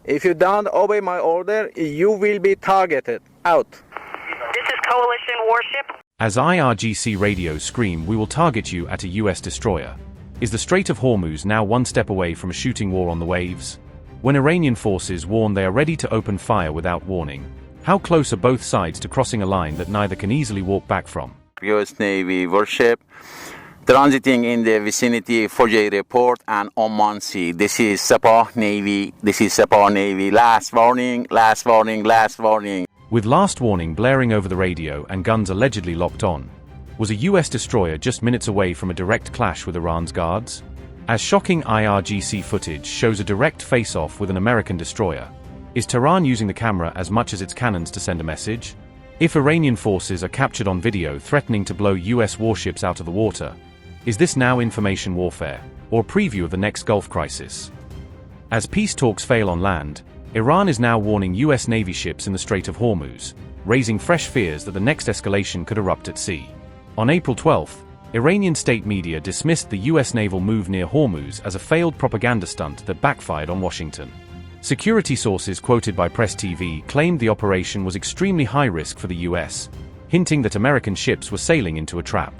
If you don't obey my order, you will be targeted. Out. This is Coalition Warship. As IRGC radios scream, we will target you at a U.S. destroyer. Is the Strait of Hormuz now one step away from a shooting war on the waves? When Iranian forces warn they are ready to open fire without warning, how close are both sides to crossing a line that neither can easily walk back from? U.S. Navy warship transiting in the vicinity of Fujay Report and Oman Sea. This is Sepah Navy. This is Sepah Navy. Last warning, last warning, last warning. With last warning blaring over the radio and guns allegedly locked on, was a U.S. destroyer just minutes away from a direct clash with Iran's guards? As shocking IRGC footage shows a direct face-off with an American destroyer, is Tehran using the camera as much as its cannons to send a message? If Iranian forces are captured on video threatening to blow U.S. warships out of the water, is this now information warfare, or a preview of the next Gulf crisis? As peace talks fail on land, Iran is now warning U.S. Navy ships in the Strait of Hormuz, raising fresh fears that the next escalation could erupt at sea. On April 12, Iranian state media dismissed the U.S. naval move near Hormuz as a failed propaganda stunt that backfired on Washington. Security sources quoted by Press TV claimed the operation was extremely high risk for the U.S., hinting that American ships were sailing into a trap.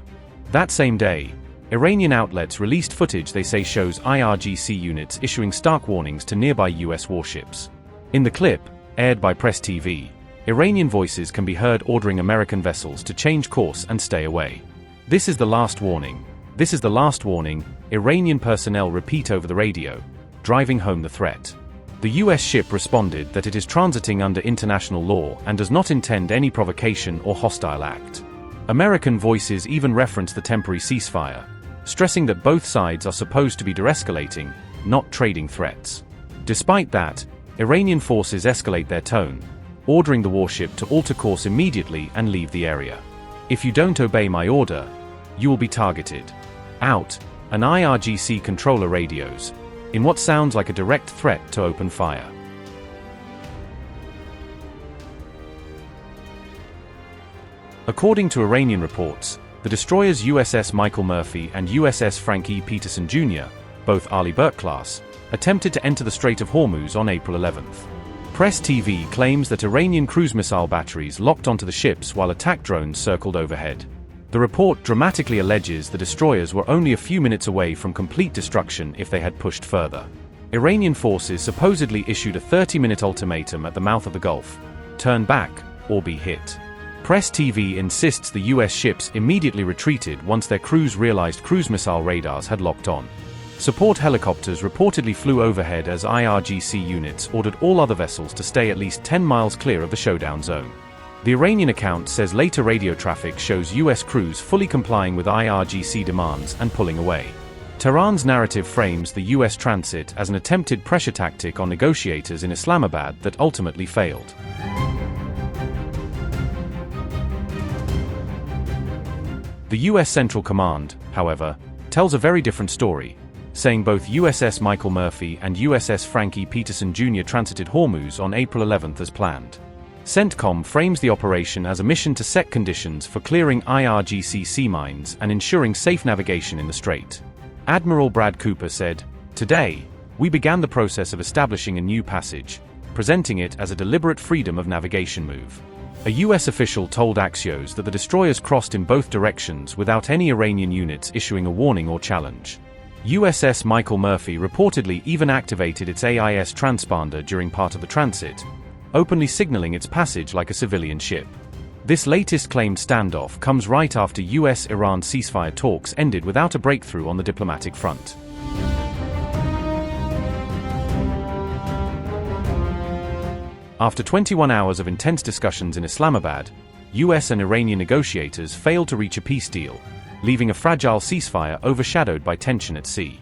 That same day, Iranian outlets released footage they say shows IRGC units issuing stark warnings to nearby U.S. warships. In the clip, aired by Press TV, Iranian voices can be heard ordering American vessels to change course and stay away. This is the last warning. This is the last warning, Iranian personnel repeat over the radio, driving home the threat. The U.S. ship responded that it is transiting under international law and does not intend any provocation or hostile act. American voices even reference the temporary ceasefire, stressing that both sides are supposed to be de-escalating, not trading threats. Despite that, Iranian forces escalate their tone, ordering the warship to alter course immediately and leave the area. If you don't obey my order, you will be targeted. Out, an IRGC controller radios, in what sounds like a direct threat to open fire. According to Iranian reports, the destroyers USS Michael Murphy and USS Frank E. Peterson Jr., both Arleigh Burke class, attempted to enter the Strait of Hormuz on April 11th. Press TV claims that Iranian cruise missile batteries locked onto the ships while attack drones circled overhead. The report dramatically alleges the destroyers were only a few minutes away from complete destruction if they had pushed further. Iranian forces supposedly issued a 30-minute ultimatum at the mouth of the Gulf: turn back, or be hit. Press TV insists the U.S. ships immediately retreated once their crews realized cruise missile radars had locked on. Support helicopters reportedly flew overhead as IRGC units ordered all other vessels to stay at least 10 miles clear of the showdown zone. The Iranian account says later radio traffic shows U.S. crews fully complying with IRGC demands and pulling away. Tehran's narrative frames the U.S. transit as an attempted pressure tactic on negotiators in Islamabad that ultimately failed. The U.S. Central Command, however, tells a very different story, saying both USS Michael Murphy and USS Frank E. Peterson Jr. transited Hormuz on April 11th as planned. CENTCOM frames the operation as a mission to set conditions for clearing IRGC sea mines and ensuring safe navigation in the strait. Admiral Brad Cooper said, "Today, we began the process of establishing a new passage, presenting it as a deliberate freedom of navigation move." A U.S. official told Axios that the destroyers crossed in both directions without any Iranian units issuing a warning or challenge. USS Michael Murphy reportedly even activated its AIS transponder during part of the transit, openly signaling its passage like a civilian ship. This latest claimed standoff comes right after U.S. Iran ceasefire talks ended without a breakthrough on the diplomatic front. After 21 hours of intense discussions in Islamabad, U.S. and Iranian negotiators failed to reach a peace deal, leaving a fragile ceasefire overshadowed by tension at sea.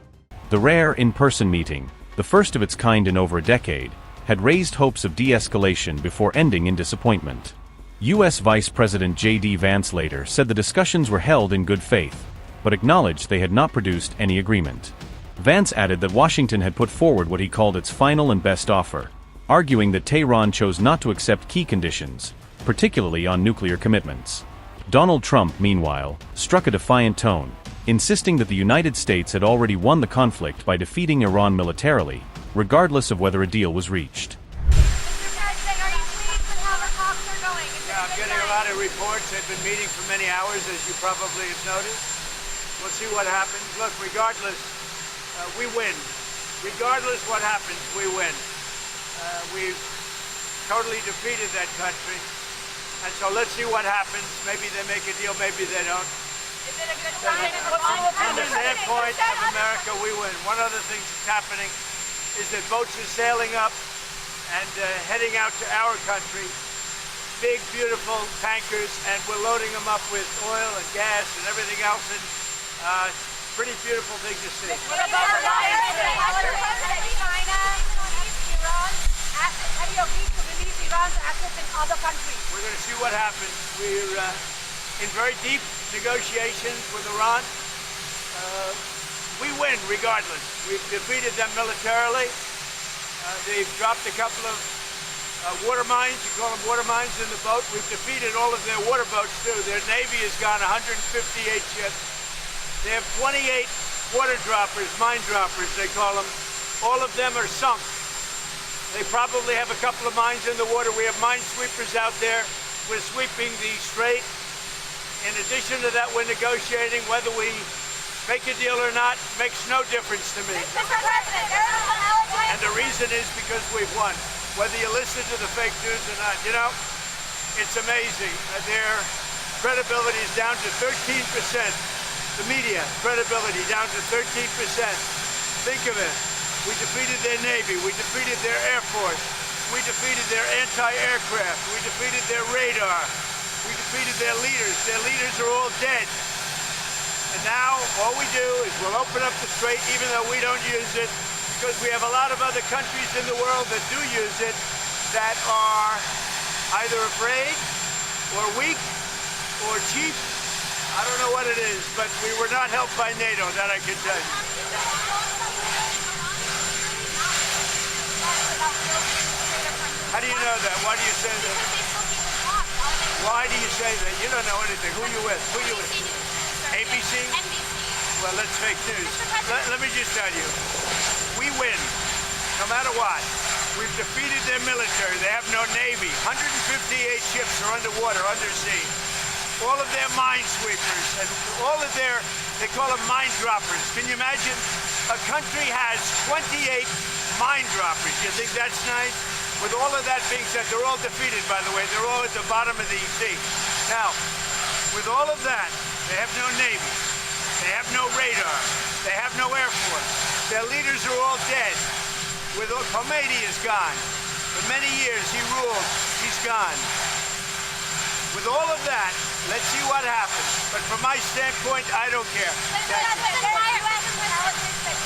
The rare in-person meeting, the first of its kind in over a decade, had raised hopes of de-escalation before ending in disappointment. U.S. Vice President J.D. Vance later said the discussions were held in good faith, but acknowledged they had not produced any agreement. Vance added that Washington had put forward what he called its final and best offer, arguing that Tehran chose not to accept key conditions, particularly on nuclear commitments. Donald Trump, meanwhile, struck a defiant tone, insisting that the United States had already won the conflict by defeating Iran militarily, regardless of whether a deal was reached. reports. They've been meeting for many hours, as you probably have noticed. We'll see what happens. Look, regardless, we win. Regardless what happens, we win. We've totally defeated that country. And so let's see what happens. Maybe they make a deal, maybe they don't. Is it a good sign? From the standpoint of America, we win. One other thing that's happening is that boats are sailing up and heading out to our country. Big, beautiful tankers, and we're loading them up with oil and gas and everything else. And pretty beautiful thing to see. What about the China release Iran's assets? Have you agreed to release Iran's assets in other countries? We're going to see what happens. We're in very deep negotiations with Iran. We win regardless. We've defeated them militarily. They've dropped a couple of water mines, you call them water mines, in the boat. We've defeated all of their water boats too. Their Navy has gone 158 ships. They have 28 water droppers, mine droppers they call them. All of them are sunk. They probably have a couple of mines in the water. We have mine sweepers out there. We're sweeping the strait. In addition to that, we're negotiating. Whether we make a deal or not makes no difference to me. And the reason is because we've won. Whether you listen to the fake news or not, you know, it's amazing. Their credibility is down to 13%. The media credibility down to 13%. Think of it. We defeated their Navy. We defeated their Air Force. We defeated their anti-aircraft. We defeated their radar. We defeated their leaders. Their leaders are all dead. And now all we do is we'll open up the strait, even though we don't use it, because we have a lot of other countries in the world that do use it that are either afraid or weak or cheap. I don't know what it is, but we were not helped by NATO, that I can tell you. How do you know that? Why do you say that? Why do you say that? You don't know anything. Who are you with? Who are you with? ABC? Well, that's fake news. Let me just tell you. We win, no matter what. We've defeated their military. They have no Navy. 158 ships are underwater, undersea. All of their minesweepers and all of their, they call them mine droppers. Can you imagine? A country has 28 mine droppers. You think that's nice? With all of that being said, they're all defeated, by the way. They're all at the bottom of the sea. Now, with all of that, they have no Navy. They have no radar. They have no Air Force. Their leaders are all dead. Khomeini is gone. For many years, he ruled. He's gone. With all of that, let's see what happens. But from my standpoint, I don't care.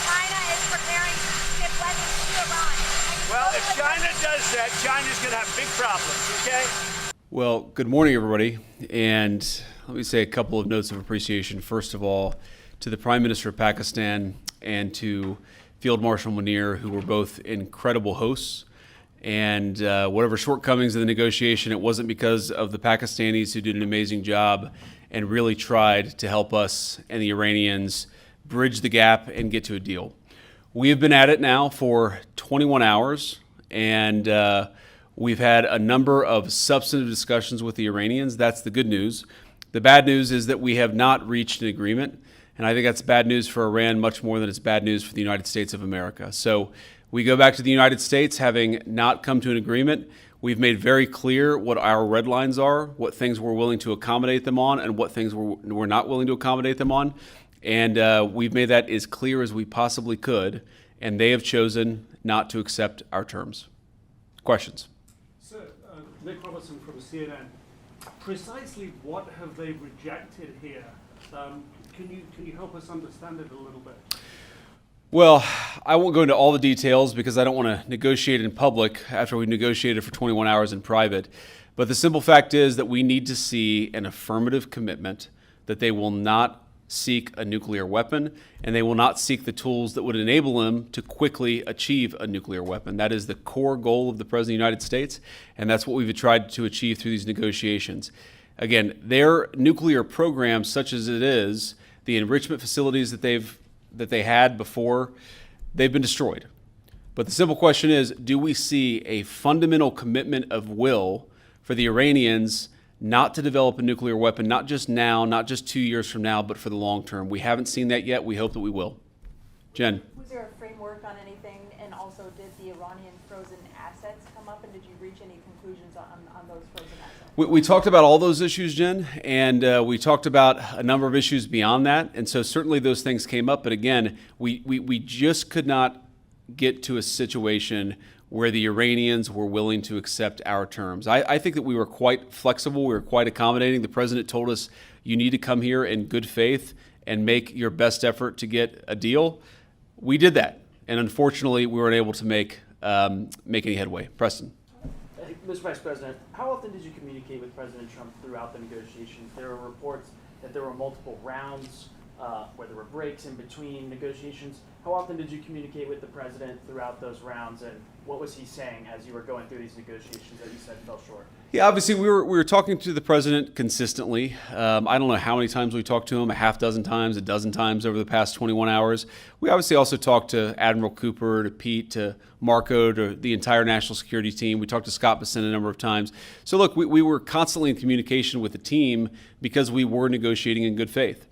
China is preparing to ship weapons to Iran. Well, if China does that, China's going to have big problems, okay? Well, good morning, everybody. And let me say a couple of notes of appreciation. First of all, to the Prime Minister of Pakistan and to Field Marshal Munir, who were both incredible hosts. And whatever shortcomings in the negotiation, it wasn't because of the Pakistanis, who did an amazing job and really tried to help us and the Iranians bridge the gap and get to a deal. We have been at it now for 21 hours, and we've had a number of substantive discussions with the Iranians. That's the good news. The bad news is that we have not reached an agreement, and I think that's bad news for Iran much more than it's bad news for the United States of America. So we go back to the United States having not come to an agreement. We've made very clear what our red lines are, what things we're willing to accommodate them on, and what things we're not willing to accommodate them on. And we've made that as clear as we possibly could, and they have chosen not to accept our terms. Questions? Sir, Nick Robertson from CNN. Precisely what have they rejected here? Can you help us understand it a little bit? Well, I won't go into all the details because I don't want to negotiate in public after we've negotiated for 21 hours in private. But the simple fact is that we need to see an affirmative commitment that they will not seek a nuclear weapon, and they will not seek the tools that would enable them to quickly achieve a nuclear weapon. That is the core goal of the President of the United States, and that's what we've tried to achieve through these negotiations. Again, their nuclear program, such as it is, the enrichment facilities that they had before, they've been destroyed. But the simple question is, do we see a fundamental commitment of will for the Iranians not to develop a nuclear weapon, not just now, not just 2 years from now, but for the long term. We haven't seen that yet. We hope that we will. Jen. Was there a framework on anything? And also, did the Iranian frozen assets come up? And did you reach any conclusions on those frozen assets? We talked about all those issues, Jen, and we talked about a number of issues beyond that. And so certainly those things came up. But again, we just could not get to a situation where the Iranians were willing to accept our terms. I think that we were quite flexible. We were quite accommodating. The president told us, you need to come here in good faith and make your best effort to get a deal. We did that. And unfortunately, we weren't able to make any headway. Preston. Mr. Vice President, how often did you communicate with President Trump throughout the negotiations? There were reports that there were multiple rounds, where there were breaks in between negotiations. How often did you communicate with the president throughout those rounds, and what was he saying as you were going through these negotiations that you said fell short? Yeah, obviously we were talking to the president consistently. I don't know how many times we talked to him, a half dozen times, a dozen times over the past 21 hours. We obviously also talked to Admiral Cooper, to Pete, to Marco, to the entire national security team. We talked to Scott Bessent a number of times. So look, we were constantly in communication with the team because we were negotiating in good faith.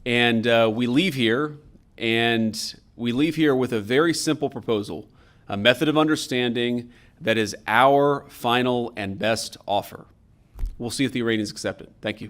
And we leave here with a very simple proposal, a method of understanding that is our final and best offer. We'll see if the Iranians accept it. Thank you.